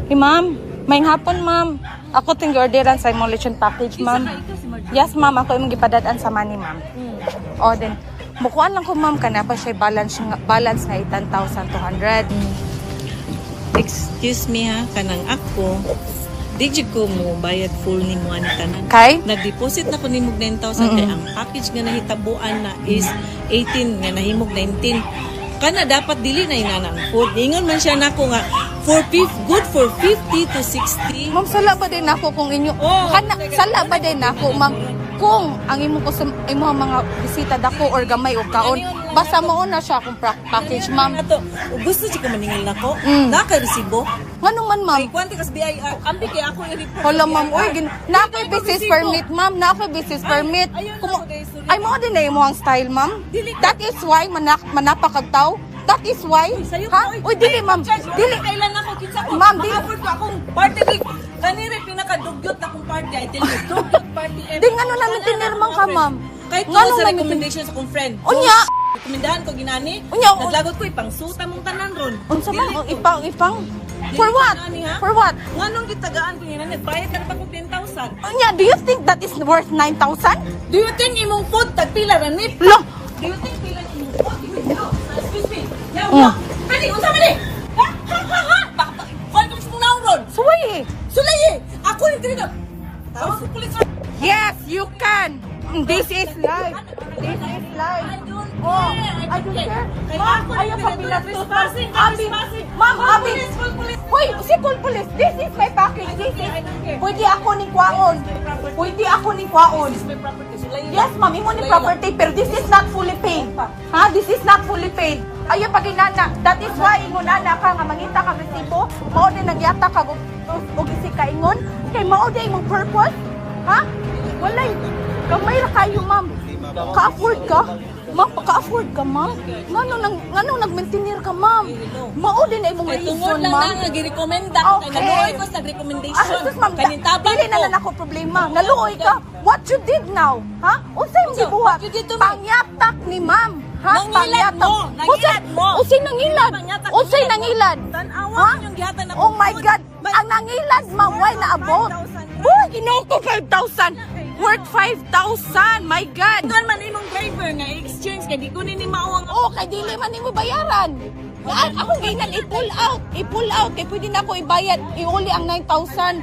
Hey, ma'am. May hapon, ma'am. Ako ting orderan sa imong lechon package, ma'am. Yes, ma'am. Ako imong gipadadaan sa money, ma'am. O, then, mukuan lang ko, ma'am. Kana pa siya balance nga 10,200. Excuse me ha, kanang ako, di ko mo bayad full ni mo ani tanan. Kay? Nag-deposit na ko ni mog 9,000 kay ang package nga nahitabuan na is 18 nga nahimog 19. Kana dapat dili na inanang food. Ingon man siya nako nga good for 50 to 60. Ma'am, sala ba din ako kung inyo... sala ba din ako, ma'am? Kung ang imo mga bisita dako or gamay o kaon, basta mo na siya akong package, ma'am. Ato, gusto si ko maningil nako. Naka-resibo. Nganong man, ma'am? Ay, kwanti kas BI, ambi kay ako i-report. Hala, ma'am, oy, na-ako'y business permit, ma'am. Na-ako'y business permit. Ay, mo din na yung ang style, ma'am. That is why manapakagtaw. That is why. Ha? Uy, dili, ma'am. Dili. Kailan ako kinsa ko? Ma'am, dili. Afford ko akong party week. Kanire pinakadugyot na akong party. I tell you, dugyot party. Di nga nun namin tinirmang ka, ma'am. Kahit Nga ko nung sa namin recommendation sa akong friend. Unya. Rekomendahan ko ginani. Unya. Naglagot ko ipang suta mong tanan ron. Unsa man ang ipang? For what? For what? Nganong gitagaan ko ginani? Bayad na pa ko 10,000. Unya, do you think that is worth 9,000? Do you think imong food tagpila ranip? Lo. Do you think pila imong food? Excuse me. Yaw. Kani unsa man ni? Ha? Kwan ko mo nauron. Suway. Sulay. Ako ni dito. Tawag sa pulis. Yes, you can. This is life. This is life. Oh, I don't care. Ma'am, ayaw pa pinag-trespassing. Ma'am, Abi. Hoy, si Cool Police. This is my package. This is. Pwede ako ni kwaon. Pwede ako ni kwaon. Yes, ma'am, imo ni property, pero this is not fully paid. Ha? This is not fully paid. Ayaw pa ginana. That is why ingon ana ka nga mangita ka resibo. Mao din nagyata ka og isika ingon. Kay mao din imong purpose. Ha? Walay. Kamay ra kayo, ma'am. Ka-afford ka? Ma'am, ka-afford ka, ma'am? Ngano nag-maintainer ka, ma'am? Mao din ay imong reason, Tungod lang ma'am. nga gi-recommenda. Okay. Kay naluoy ko sa recommendation. Sus, ma'am, Kanintabang dili na ako problema. Naluoy ka. What you did now? Ha? Unsay imong So, gibuhat? what you did to me? Pangyatak ni ma'am. Ha? Nangilad mo. Nangilad mo. Unsay nangilad? Pangyatak Unsay mo. nangilad? Tanawa Ha? yung gihatan na Oh my food. God. Ang nangilad, ma'am, why na about? Boy, ginoo ko 5,000. Worth 5,000. My God. Doon man imong driver nga exchange kay di ko ni mao ang Oh, kay dili man nimo bayaran. Ako ginan i-pull out. I-pull out kay pwede na ako ibayad. Iuli ang 9,000.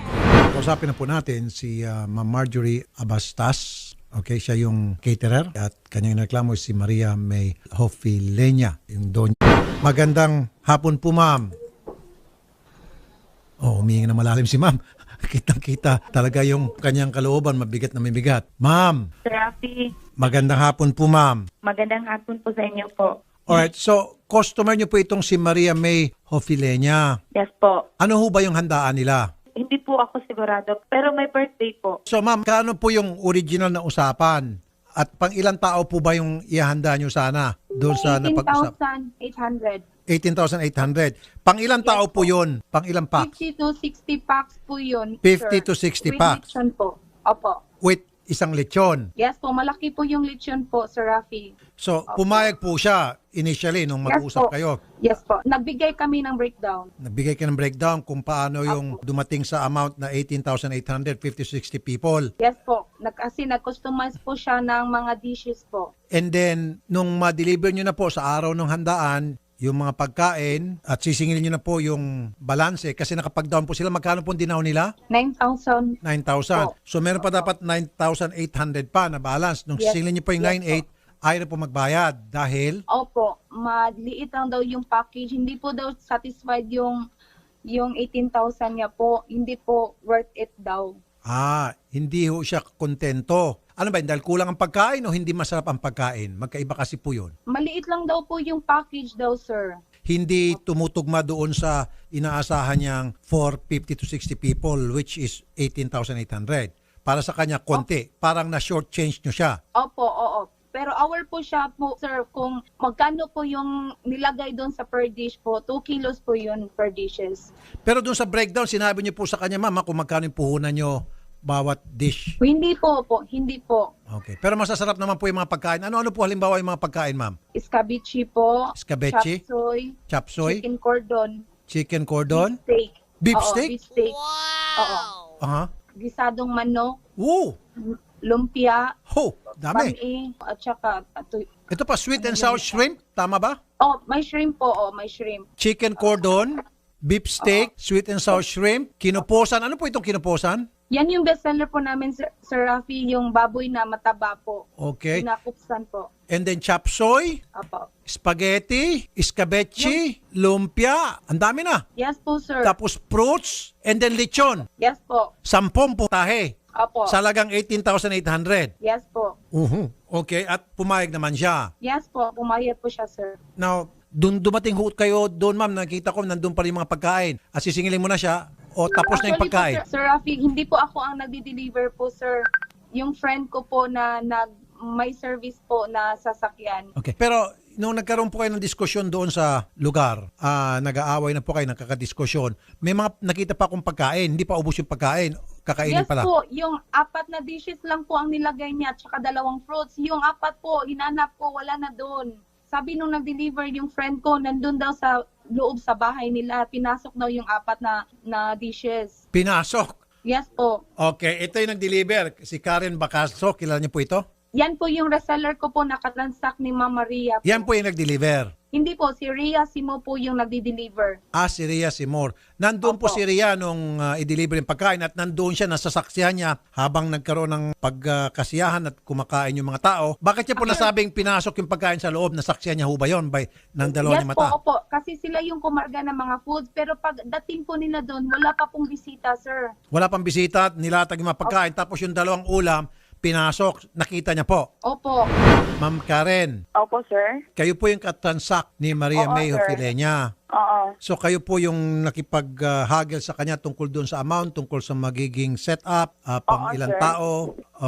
Kausapin na po natin si Ma'am Marjorie Abastas. Okay, siya yung caterer at kanyang reklamo si Maria May Hofilenya, yung doon. Magandang hapon po, ma'am. Oh, humingi na malalim si ma'am. Kitang-kita talaga yung kanyang kalooban, mabigat na mabigat. Ma'am, Sir Rafi, magandang hapon po, ma'am. magandang hapon po sa inyo po. Alright, so customer niyo po itong si Maria May Hofilenya. Yes po. Ano ho ba yung handaan nila? Hindi po ako sigurado, pero may birthday po. So ma'am, kano po yung original na usapan? At pang ilang tao po ba yung ihanda nyo sana doon sa napag-usap? 18,800. 18,800. Pang ilang tao po yun? Pang ilang packs? 50 to 60 packs po yun. 50 to 60 With packs. lechon po. Opo. With isang lechon. Yes po, malaki po yung lechon po, Sir Rafi. So, pumayag po siya initially nung mag-usap po. kayo. Yes po. Nagbigay kami ng breakdown. Nagbigay ka ng breakdown kung paano yung dumating sa amount na 18,800, 50-60 people. Yes po. Kasi nag-customize po siya ng mga dishes po. And then, nung ma-deliver nyo na po sa araw ng handaan, yung mga pagkain at sisingilin nyo na po yung balanse kasi nakapag-down po sila. Magkano po dinaw nila? 9,000. 9,000. So meron pa dapat 9,800 pa na balance. Nung Yes. sisingilin nyo po yung 9,800, ayaw na po magbayad dahil Opo, maliit lang daw yung package. Hindi po daw satisfied yung 18,000 niya po. Hindi po worth it daw. hindi ho siya kontento. Ano ba, dahil kulang ang pagkain o hindi masarap ang pagkain? Magkaiba kasi po yun. Maliit lang daw po yung package daw, sir. Hindi tumutugma doon sa inaasahan niyang 450 to 60 people which is 18,800. Para sa kanya, konti. Parang na-short change nyo siya. Opo, oo. Pero aware po siya po, sir, kung magkano po yung nilagay doon sa per dish po. 2 kilos po yun per dishes. Pero doon sa breakdown, sinabi niyo po sa kanya, ma'am, kung magkano yung puhunan nyo bawat dish. Hindi po. Hindi po. Okay. Pero masasarap naman po yung mga pagkain. Ano po halimbawa yung mga pagkain, ma'am? Escabeche po. Escabeche? Chop suey. Chop suey? Chicken cordon. Chicken cordon? Steak. Beef Oo, steak? beef steak. Oo. Aha. Gisadong manok, Wow! lumpia, Ho! Dami. pang at saka, Ito pa, sweet and sour shrimp. Tama ba? oh, may shrimp po, oh, may shrimp. Chicken cordon, beef steak, sweet and sour shrimp, kinuposan. Ano po itong kinuposan? Yan yung bestseller po namin, Sir Rafi, yung baboy na mataba po. Okay. Pinakupsan po. And then chop suey, Apo. spaghetti, escabeche, lumpia. Ang dami na. Yes po, sir. Tapos fruits, and then lechon. Yes po. 10 putahe. Apo. Salagang 18,800. Yes po. Okay, at pumayag naman siya. Yes po. Pumayad po siya, sir. Now, dumating ho kayo doon, ma'am. Nakita ko, nandun pa rin mga pagkain. At sisingilin mo na siya, o tapos na yung Actually pagkain. po, Sir Rafi, hindi po ako ang nagdi-deliver po, sir. Yung friend ko po na may service po na sasakyan. Okay. Pero, nung nagkaroon po kayo ng diskusyon doon sa lugar, nag-aaway na po kayo, nagkakadiskusyon, may mga nakita pa akong pagkain, hindi pa ubos yung pagkain, kakainin Yes pala. po, yung 4 na dishes lang po ang nilagay niya, tsaka 2 fruits. Yung 4 po, hinanap ko, wala na doon. Sabi nung nag-deliver yung friend ko, nandun daw sa loob sa bahay nila, pinasok daw yung 4 na dishes. Pinasok. Yes po. Okay, ito yung nag-deliver. Si Karen Bacaso, kilala niyo po ito? Yan po yung reseller ko po nakatransact ni Ma'am Maria. Yan po yung nag-deliver. Hindi po, si Rhea Simo po yung nagdi-deliver. Si Rhea Simor. Nandun po Opo. si Rhea nung i-deliver yung pagkain at nandun siya, nasasaksihan niya habang nagkaroon ng pagkasiyahan at kumakain yung mga tao. Bakit niya po nasabing pinasok yung pagkain sa loob? Nasaksihan niya ho ba yun ng dalawa Yes niya po, mata? opo. Kasi sila yung kumarga ng mga foods. Pero pag dating po nila doon, wala pa pong bisita, sir. Wala pang bisita, nilatag yung mga pagkain, tapos yung 2 ulam, pinasok, nakita niya po. Opo. Ma'am Karen, Opo, sir. kayo po yung katransact ni Maria Oo, May sir. Hofilenya. Oo. So kayo po yung nakipag-haggle sa kanya tungkol doon sa amount, tungkol sa magiging setup, pang Oo, ilang sir. tao.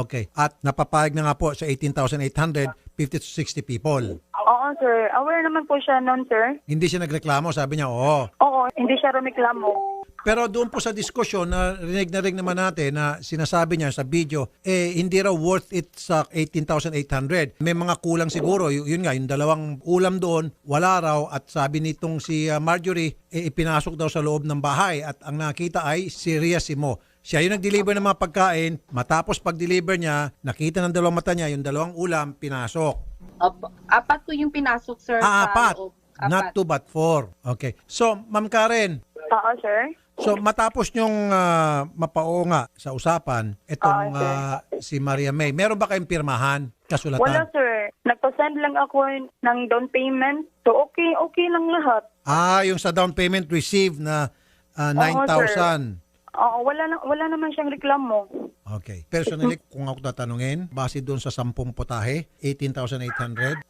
Okay. At napapayag na nga po sa 18,800, 50 to 60 people. Oo, sir. Aware naman po siya noon, sir. Hindi siya nagreklamo, sabi niya, oo. Oo, hindi siya rumiklamo. Pero doon po sa diskusyon, na rinig naman natin na sinasabi niya sa video, hindi raw worth it sa 18,800. May mga kulang siguro. Yun nga, yung 2 ulam doon, wala raw. At sabi nitong si Marjorie, ipinasok daw sa loob ng bahay. At ang nakita ay si Rhea Simo. Siya yung nag-deliver ng mga pagkain. Matapos pag-deliver niya, nakita ng 2 mata niya, yung 2 ulam, pinasok. Opo. 4 po yung pinasok, sir. sa 4. loob. Not 2 but 4. Okay. So, Ma'am Karen, Oo, sir. so matapos nyong mapao nga sa usapan, itong si Maria May, meron ba kayong pirmahan, kasulatan? Wala, sir. Nagpa-send lang ako ng down payment. So, okay lang lahat. Yung sa down payment received na 9,000. Oo, wala naman siyang reklamo. Okay. Personally, kung ako tatanungin, base doon sa 10 putahe, 18,800.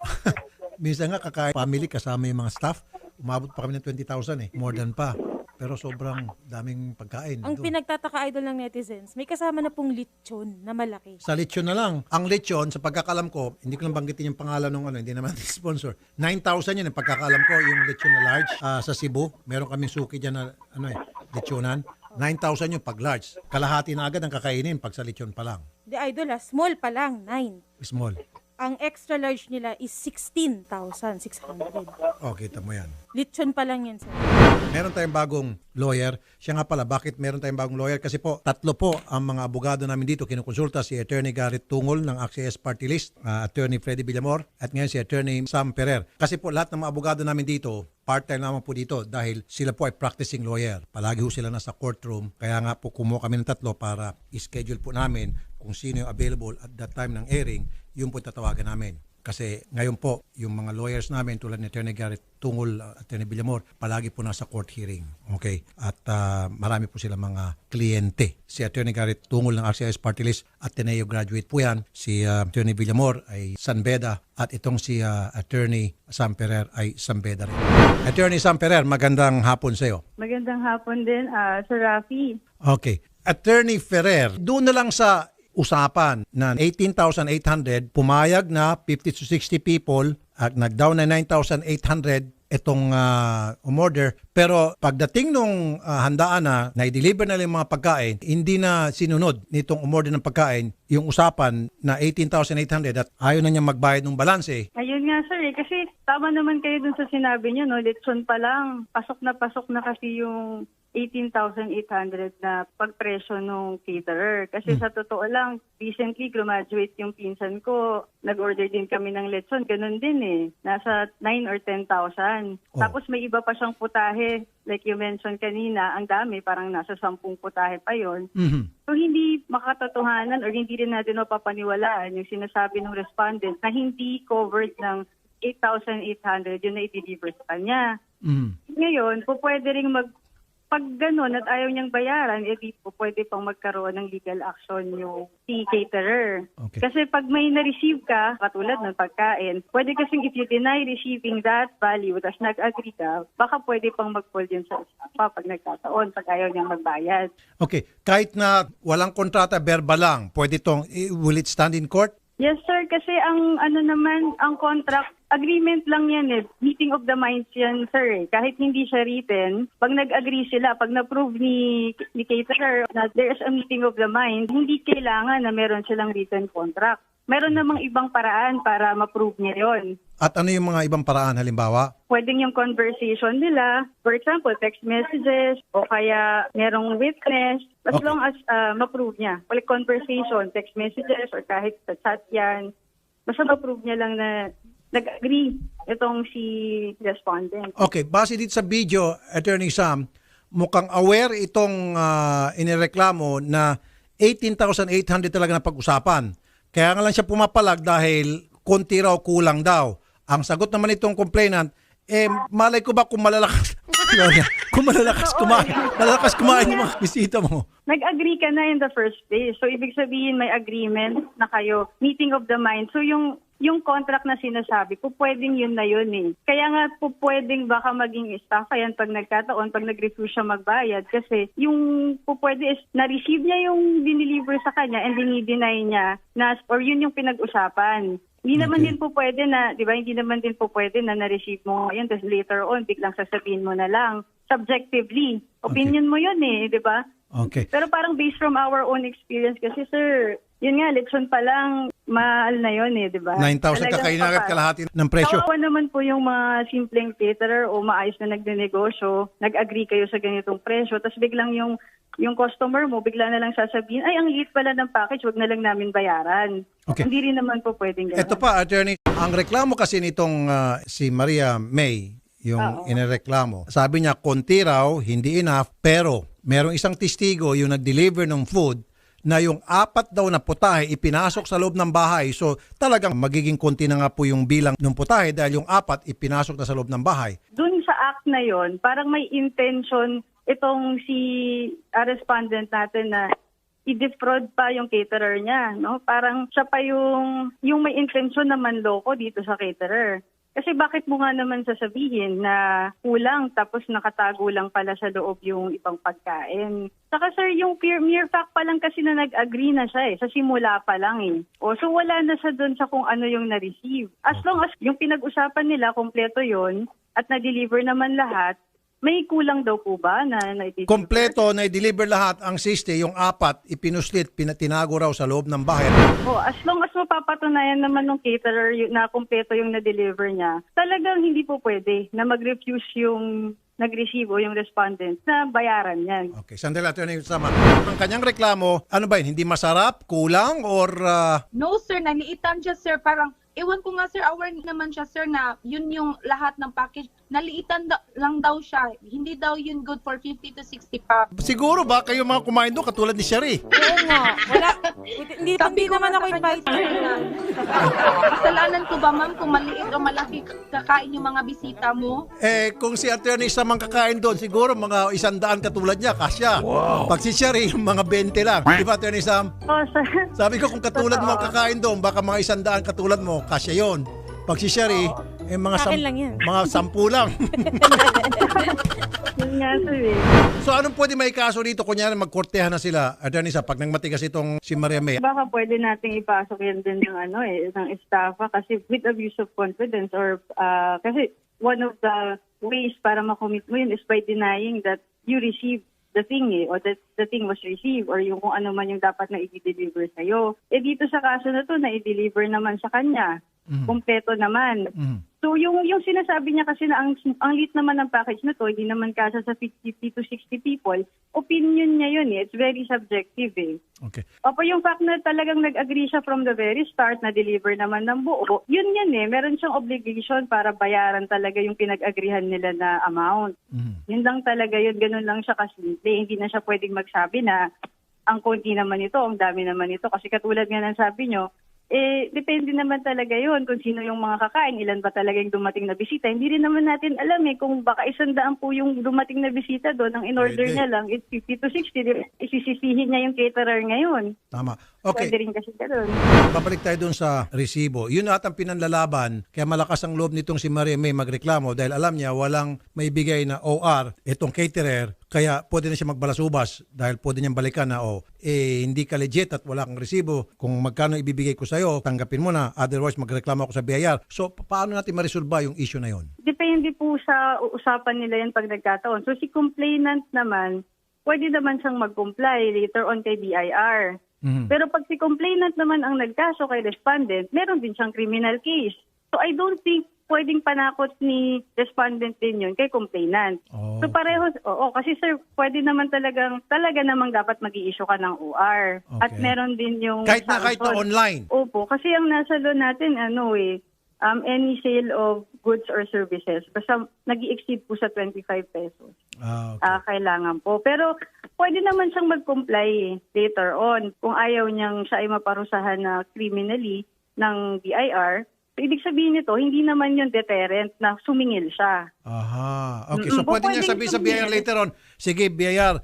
Minsan nga kakain family kasama yung mga staff, umabot pa kami ng 20,000 More than pa. Pero sobrang daming pagkain. Ang doon. pinagtataka idol ng netizens, may kasama na pong lechon na malaki. Sa lechon na lang. Ang lechon, sa pagkakalam ko, hindi ko lang banggitin yung pangalan ng hindi naman sponsor. 9,000 yun, ang pagkakalam ko, yung lechon na large sa Cebu. Meron kaming suki dyan na lechonan. 9,000 yung pag large. Kalahati na agad ang kakainin pag sa lechon pa lang. Di idol small pa lang, 9. Small. Ang extra large nila is 16,600. Kita mo yan. Lechon pa lang yan, sir. Meron tayong bagong lawyer. Siya nga pala, bakit meron tayong bagong lawyer? Kasi po, 3 po ang mga abogado namin dito. Kinukonsulta si Attorney Garrett Tungol ng AXIS Party List, Attorney Freddy Villamor, at ngayon si Attorney Sam Ferrer. Kasi po, lahat ng mga abogado namin dito, part-time naman po dito dahil sila po ay practicing lawyer. Palagi ho sila nasa courtroom. Kaya nga po kumuha kami ng 3 para i-schedule po namin kung sino yung available at that time ng airing, yun po tatawagan namin. Kasi ngayon po, yung mga lawyers namin tulad ni Attorney Garrett Tungol, Attorney Villamor, palagi po nasa court hearing. Okay? At marami po sila mga kliyente. Si Attorney Garrett Tungol ng RCIS Party List, Ateneo graduate po yan. Si Attorney Villamor ay San Beda. At itong si Attorney Sam Ferrer ay San Beda rin. Attorney Sam Ferrer, magandang hapon sa iyo. Magandang hapon din, Sir Rafi. Okay. Attorney Ferrer, doon na lang sa usapan na 18,800, pumayag na 50 to 60 people at nag-down na 9,800 itong umorder. Pero pagdating nung handaan na i-deliver na lang mga pagkain, hindi na sinunod nitong umorder ng pagkain yung usapan na 18,800 at ayaw na niya magbayad ng balanse. Ayun nga, sir, kasi tama naman kayo dun sa sinabi niyo, no? Lechon pa lang. Pasok na kasi yung 18,800 na pagpresyo nung caterer. Kasi sa totoo lang, recently graduate yung pinsan ko. Nag-order din kami ng lechon. Ganun din eh. Nasa 9 or 10,000. Oh. Tapos may iba pa siyang putahe. Like you mentioned kanina, ang dami. Parang nasa 10 putahe pa yon. Mhm. So hindi makatotohanan or hindi rin natin mapapaniwalaan yung sinasabi ng respondent na hindi covered ng 8,800 yun na i-deliver sa kanya. Mhm. Ngayon, pwede rin pag gano'n at ayaw niyang bayaran, di po pwede pang magkaroon ng legal action yung si caterer. Okay. Kasi pag may na-receive ka, katulad ng pagkain, pwede kasing if you deny receiving that value, tapos nag-agree ka, baka pwede pang mag-pull yun sa isa pag nagkataon, pag ayaw niyang magbayad. Okay, kahit na walang kontrata, verbal lang, pwede tong, will it stand in court? Yes, sir. Kasi ang ang contract, agreement lang yan eh. Meeting of the minds yan, sir. Kahit hindi siya written, pag nag-agree sila, pag na-prove ni caterer na there is a meeting of the minds, hindi kailangan na meron silang written contract. Meron namang ibang paraan para ma-prove niya yon. At ano yung mga ibang paraan halimbawa? Pwedeng yung conversation nila, for example, text messages, o kaya merong witness, as Okay. long as ma-prove niya. Like conversation, text messages, or kahit sa chat yan, basta ma-prove niya lang na nag-agree itong si respondent. Okay, base dito sa video, Attorney Sam, mukhang aware itong inireklamo na 18,800 talaga na pag-usapan. Kaya nga lang siya pumapalag dahil konti raw kulang daw. Ang sagot naman itong complainant, malay ko ba kung malalakas, kung malalakas kumain yung mga bisita mo. Nag-agree ka na in the first place. So, ibig sabihin may agreement na kayo, meeting of the mind. So, yung contract na sinasabi, pwedeng yun na yun eh. Kaya nga pwedeng baka maging estafa yan pag nagkataon, pag nag-refuse siya magbayad. Kasi yung pwede is na-receive niya yung dineliver sa kanya and dinideny niya na, or yun yung pinag-usapan. Hindi naman din po pwede na, di ba, hindi naman din po pwede na na-receive mo ngayon, tapos later on, biglang sasabihin mo na lang. Subjectively. Opinion mo yun eh, di ba? Okay. Pero parang based from our own experience kasi, sir, yun nga, lechon pa lang, mahal na yun eh, di ba? 9,000 kakainin agad kalahati ng presyo. Kawawa naman po yung mga simpleng caterer o maayos na nagnenegosyo, nag-agree kayo sa ganitong presyo, tapos biglang yung customer mo, bigla na lang sasabihin, ay, ang liit pala ng package, wag na lang namin bayaran. Okay. Hindi rin naman po pwedeng gano'n. Ito pa, Attorney, ang reklamo kasi nitong si Maria May, yung inireklamo, sabi niya, konti raw, hindi enough, pero merong isang testigo yung nag-deliver ng food na yung 4 daw na putahe ipinasok sa loob ng bahay. So talagang magiging konti na nga po yung bilang ng putahe dahil yung 4 ipinasok na sa loob ng bahay. Dun sa act na yon, parang may intention itong si respondent natin na i-defraud pa yung caterer niya, no? Parang siya pa yung may intention na manloko dito sa caterer. Kasi bakit mo nga naman sasabihin na kulang tapos nakatago lang pala sa loob yung ibang pagkain? Saka sir, yung mere fact pa lang kasi na nag-agree na siya eh. Sa simula pa lang eh. So wala na siya doon sa kung ano yung na-receive. As long as yung pinag-usapan nila, kompleto yon at na-deliver naman lahat, may kulang daw po ba na i-deliver? Kompleto na i-deliver lahat ang siste, yung 4 ipinuslit, tinago raw sa loob ng bahay. As long as mapapatunayan naman ng caterer na kompleto yung na-deliver niya, talagang hindi po pwede na mag-refuse yung nag-receive o yung respondent na bayaran yan. Okay, sandali, Attorney Sama. Ang kanyang reklamo, ano ba yun? Hindi masarap? Kulang? Or No sir, naliitan siya sir. Parang, ewan ko nga sir, aware naman siya sir na yun yung lahat ng package. Naliitan lang daw siya. Hindi daw yun good for 50 to 60 packs. siguro ba kayo mga kumain doon katulad ni Sherry? Oo nga. Wala. Hindi Sabi ko naman nga ako sa invited. kanya, kasalanan ko ba ma'am kung maliit o malaki kakain yung mga bisita mo? Kung si Attorney Sam ang kakain doon, siguro mga 100 katulad niya, kasya. Wow. Pag si Sherry, mga 20 lang. Di ba, Attorney Sam? Sir. Sabi ko, kung katulad mo ang kakain doon, baka mga 100 katulad mo, kasya yon. Pag si Sherry, mga Sa akin lang yan. mga 10 lang. Yun nga sir eh. So, anong pwede may kaso dito? Kunyari, magkortehan na sila, Attorney Sam, pag nagmatigas itong si Maria May. Baka pwede nating ipasok yan din ng ng estafa kasi with abuse of confidence or kasi one of the ways para makomit mo yun is by denying that you received the thing or that the thing was received or yung kung ano man yung dapat na i-deliver sa'yo. Dito sa kaso na to, na i-deliver naman sa kanya. Kumpleto naman. So yung sinasabi niya kasi na ang lit naman ng package na to, hindi naman kasya sa 50 to 60 people, opinion niya yun eh. It's very subjective eh. Okay. Opo, yung fact na talagang nag-agree siya from the very start na deliver naman ng buo, yun yan eh. Meron siyang obligation para bayaran talaga yung pinag-agreehan nila na amount. Yun lang talaga yun, ganun lang siya kasimple. Hindi na siya pwedeng magsabi na ang konti naman ito, ang dami naman ito. Kasi katulad nga ng sabi nyo, depende naman talaga yun kung sino yung mga kakain, ilan ba talaga yung dumating na bisita. Hindi rin naman natin alam kung baka 100 po yung dumating na bisita doon, ang in-order Pwede. niya lang is 50 to 60, isisisihin niya yung caterer ngayon. Tama. Okay. Pwede rin kasi gano'n. Babalik tayo dun sa resibo. Yun at ang pinanlalaban, kaya malakas ang loob nitong si Maria May magreklamo dahil alam niya walang maibigay na OR itong caterer, kaya pwede na siya magbalasubas dahil pwede niyang balikan na hindi ka legit at wala kang resibo. Kung magkano ibibigay ko sa'yo, tanggapin mo na. Otherwise, magreklamo ako sa BIR. So, paano natin ma-resolve yung issue na yun? Depende po sa usapan nila yan pag nagkataon. So si complainant naman, pwede naman siyang mag-comply later on kay BIR. Pero pag si complainant naman ang nagkaso kay respondent, meron din siyang criminal case. So I don't think pwedeng panakot ni respondent din yun kay complainant. So pareho, kasi sir, pwede naman talaga namang dapat mag-i-issue ka ng OR. At Okay. meron din yung Kahit na sanction. online. Opo, kasi ang nasa law natin, any sale of goods or services, basta nag-i-exceed po sa 25 pesos. Okay. Kailangan po. Pero pwede naman siyang mag-comply later on. Kung ayaw niyang siya ay maparusahan na criminally ng BIR, so ibig sabihin nito, hindi naman yung deterrent na sumingil siya. Aha. Okay, so pwede niya Pwedeng sabihin sa BIR later on, sige BIR,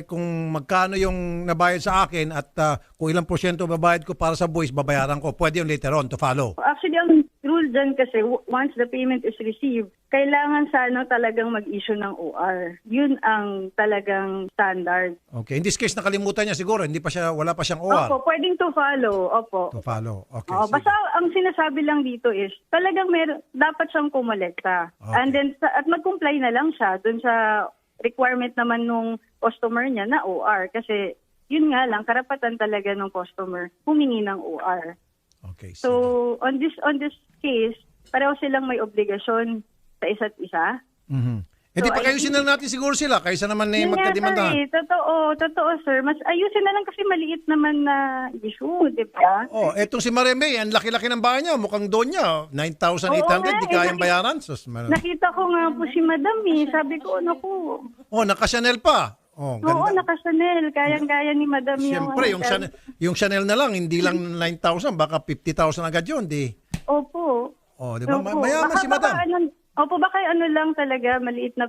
kung magkano yung nabayad sa akin at kung ilang porsyento babayad ko para sa buwis, babayaran ko. Pwede yung later on to follow. Actually, ang rule dyan kasi, once the payment is received, kailangan talagang mag-issue ng OR. Yun ang talagang standard. Okay. In this case, nakalimutan niya siguro. Wala pa siyang OR. Opo, pwedeng to follow. Opo. To follow. Okay. Oo, sige. basta ang sinasabi lang dito is talagang dapat siyang kumolekta. Okay. And then at mag-comply na lang siya dun sa requirement naman nung customer niya na OR kasi yun nga lang karapatan talaga ng customer humingi ng OR. Okay. Sige. So on this case, pareho silang may obligasyon sa isa't isa. Hindi So, pa kayusin na natin siguro sila kaysa naman Yun nga, magkadimandahan. sir, totoo sir. Mas ayusin na lang kasi maliit naman na issue, di ba? Etong si Maria May, ang laki-laki ng bahay niya. Mukhang doon niya. 9,800, Oo nga, di kayang bayaran. Sus, Nakita ko nga po si Madam Sabi ko, naku. naka-Chanel pa. Oo, Ganda. naka-Chanel. Kayang-kaya ni Madam Siyempre, yung Chanel na lang, hindi lang 9,000, baka 50,000 agad yun, di. Opo. Di ba? Opo. Mayaman si Madam. Baka lang talaga, maliit na,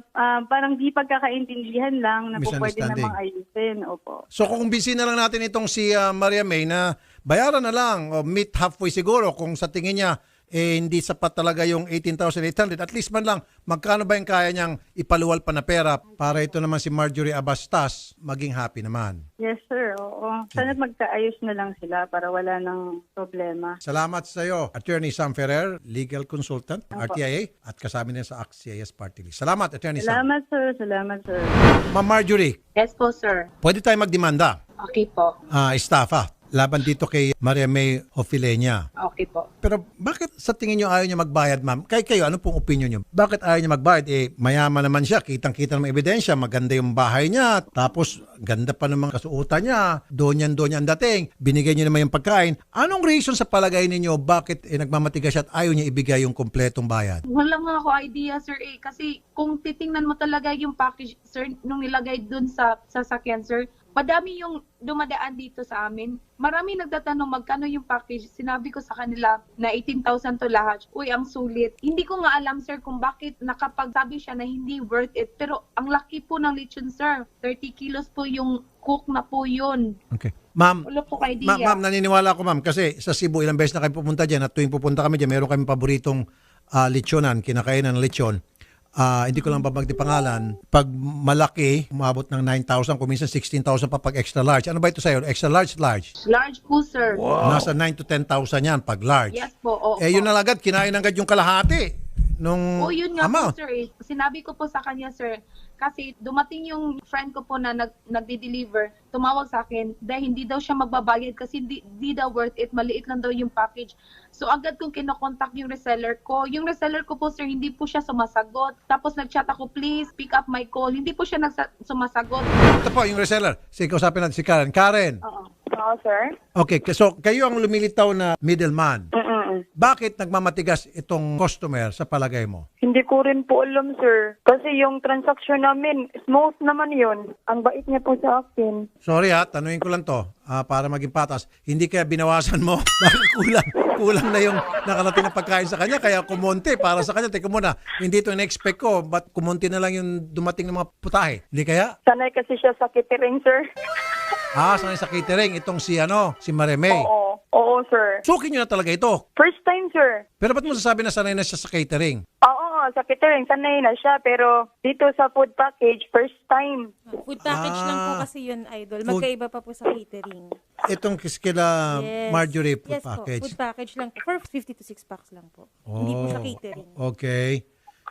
parang di pagkakaintindihan lang na po pwede Misunderstanding. namang ayusin. Opo. So kung kumbinsin na lang natin itong si Maria May na bayaran na lang o meet halfway siguro kung sa tingin niya hindi sapat talaga yung 18,800, at least man lang magkano ba yung kaya niyang ipaluwal pa na pera para ito naman si Marjorie Abastas maging happy naman. Yes, sir. Oo. Sana magkaayos na lang sila para wala nang problema. Salamat sa iyo, Attorney Sam Ferrer, legal consultant, RTIA, at kasama niya sa ACT-CIS Party List. Salamat, Attorney Sam. Salamat, sir. Ma'am Marjorie, Yes po, sir. pwede tayo magdemanda, Okay po. estafa, laban dito kay Maria May Hofilenia. Okay po. Pero bakit sa tingin nyo ayaw niya magbayad, ma'am? Kayo, ano pong opinion nyo? Bakit ayaw niya magbayad? Mayaman naman siya, kitang-kita ng ebidensya, maganda yung bahay niya, tapos ganda pa ng mga kasuotan niya, doon yan dating, binigay niya naman yung pagkain. Anong reason sa palagay ninyo bakit nagmamatigas siya at ayaw niya ibigay yung kompletong bayad? Wala nga ako idea, sir, kasi kung titingnan mo talaga yung package, sir, nung nilagay dun sa sasakyan, sir, madami yung dumadaan dito sa amin. Marami nagtatanong magkano yung package. Sinabi ko sa kanila na 18,000 to lahat. Uy, ang sulit. Hindi ko nga alam, sir, kung bakit nakapagsabi siya na hindi worth it. Pero ang laki po ng lechon, sir. 30 kilos po yung cook na po yun. Okay. Ma'am, Wala po idea. ma'am, naniniwala ako, ma'am, kasi sa Cebu, ilang beses na kami pupunta dyan at tuwing pupunta kami dyan, meron kami paboritong lechonan, kinakainan ng lechon. Hindi ko lang babagdi pangalan. Pag malaki, umabot ng 9,000, kung minsan 16,000 pa pag extra large. Ano ba ito sa'yo? Extra large, large? Large po, sir. Nasa 9 to 10,000 yan pag large. Yes po. Oo, Yun na agad, kinain agad yung kalahati nung yun nga amount. po, sir. Sinabi ko po sa kanya, sir, kasi dumating yung friend ko po na nagde-deliver. tumawag sa akin dahil hindi daw siya magbabayad kasi di daw worth it, maliit lang daw yung package. So agad kong kinokontak yung reseller ko. Yung reseller ko po sir, hindi po siya sumasagot. Tapos nagchat ako, please pick up my call. Hindi po siya sumasagot. Ito po yung reseller. Sige, kausapin natin si Karen. Karen, Oo, sir. okay, so kayo ang lumilitaw na middleman. Mm-mm. Bakit nagmamatigas itong customer sa palagay mo? Hindi ko rin po alam, sir. Kasi yung transaction namin, smooth naman yun. Ang bait niya po sa akin. Sorry tanungin ko lang to para maging patas. Hindi kaya binawasan mo? Bakit kulang na yung nakarating na pagkain sa kanya kaya kumonti para sa kanya. Teka muna, hindi ito in-expect ko. Ba't kumonti na lang yung dumating ng mga putahe? Hindi kaya? Sanay kasi siya sa catering, sir. Sanay sa catering. Itong si Mariamay. Oo, sir. Suki nyo na talaga ito. First time, sir. Pero ba't mo sasabi na sanay na siya sa catering? Oo, sa catering, sanay na siya. Pero dito sa food package, first time. Food package lang po kasi yun, Idol. Magkaiba pa po sa catering. Itong kila Marjorie food yes package. Po, food package lang po. For 50 to 6 packs lang po. Hindi po sa catering. Okay.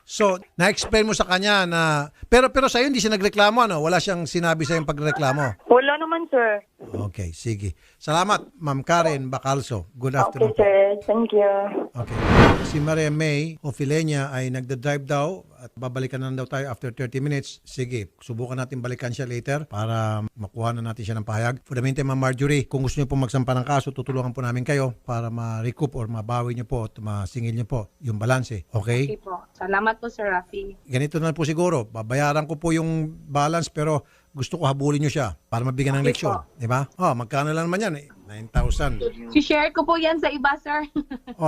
So, na-explain mo sa kanya na... Pero sa'yo hindi siya nagreklamo, ano? Wala siyang sinabi sa'yo pagreklamo. Wala naman, sir. Okay, sige. Salamat, Ma'am Karen Bacalso. Good Okay, afternoon. sir. Thank you. Okay. Si Maria May Ofilenia ay nagda-drive daw at babalikan na daw tayo after 30 minutes. Sige, subukan natin balikan siya later para makuha na natin siya ng pahayag. For the meantime, Ma'am Marjorie, kung gusto niyo po magsampa ng kaso, tutulungan po namin kayo para ma-recoup or mabawi niyo po at masingil niyo po yung balanse. Okay? Okay po. Salamat po Sir Rafi. Ganito na po siguro. Babayaran ko po yung balance pero gusto ko habulin nyo siya para mabigyan ng leksyon. Di ba? Magkano lang naman yan? 9,000. Si-share ko po yan sa iba, sir.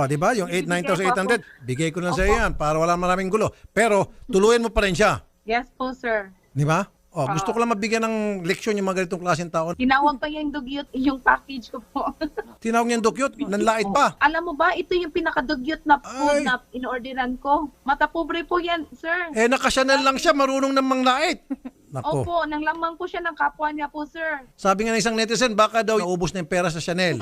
Di ba? Yung 9,800, bigay ko na sa iyo yan para wala maraming gulo. Pero tuluyan mo pa rin siya. Yes po, sir. Di ba? Gusto ko lang mabigyan ng leksyon yung mga ganitong klaseng tao. Tinawag pa yung dugyot yung package ko po. Tinawag niya yung dugyot, nanlait pa. Alam mo ba, ito yung pinakadugyot na food na in-orderan ko. Mata pobre po yan, sir. Naka-Chanel lang siya, marunong ng manglait. Nako. Opo, nanglamang po siya ng kapwa niya po, sir. Sabi nga ng isang netizen, baka daw naubos na yung pera sa Chanel.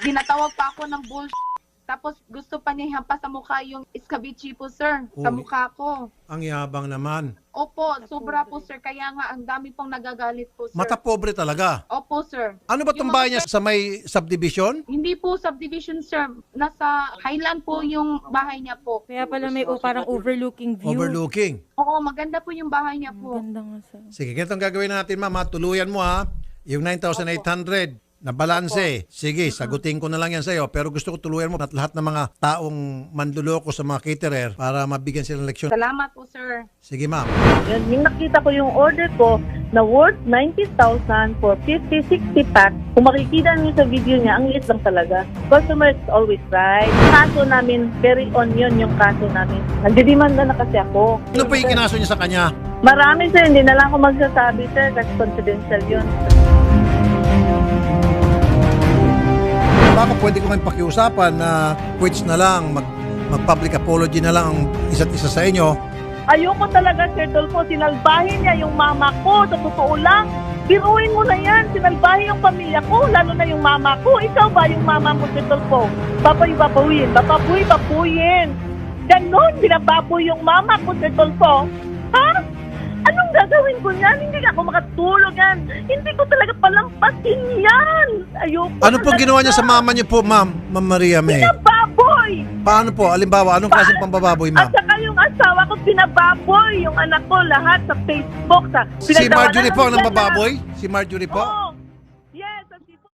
Dinatawag pa ako ng bullshit. Tapos gusto pa niya ihampas sa mukha yung escabeche po, sir. Sa mukha ko. Ang yabang naman. Opo, sobra po, sir. Kaya nga, ang dami pong nagagalit po, sir. Mata pobre talaga. Opo, sir. Ano ba itong bahay niya sa may subdivision? Hindi po subdivision, sir. Nasa Highland po yung bahay niya po. Kaya pala may parang overlooking view. Overlooking. Oo, maganda po yung bahay niya po. Ganda nga sir. Sige, ganito ang gagawin natin, ma'am. Tuluyan mo yung 9,800 na balanse. Sige, sagutin ko na lang yan sa'yo. Pero gusto ko tuluyan mo at lahat ng mga taong manluloko sa mga caterer para mabigyan sila ng leksyon. Salamat po, sir. Sige, ma'am. Yan, yung nakita ko yung order ko na worth 90,000 for 50-60 packs. Kung makikita niyo sa video niya, ang liit lang talaga. Customer is always right. Kaso namin, very on yun yung kaso namin. Nagdidemanda na kasi ako. Ano pa yung kinaso niya sa kanya? Marami sir, hindi na lang ako magsasabi sir kasi confidential yun. Baka pwede ko kayong pakiusapan na quits na lang, mag-public apology na lang ang isa't isa sa inyo. Ayoko talaga Sir Dolfo, sinalbahin niya yung mama ko, sa totoo lang. Biruin mo na yan, sinalbahin yung pamilya ko, lalo na yung mama ko. Ikaw ba yung mama mo, Sir Dolfo? Bababuyin. Ganon, binababoy yung mama ko, Sir Dolfo. Ha? Anong gagawin ko niyan? Hindi ako makatulog yan. Hindi ko talaga palampasin yan. Ayoko. Ano pong ginawa niya sa mama niyo po, ma'am Maria May? Pinababoy. Paano po? Alimbawa, anong klaseng pambababoy, ma'am? At saka yung asawa ko, pinababoy. Yung anak ko, lahat sa Facebook. Si Marjorie po ang nambababoy? Si Marjorie po? Oo.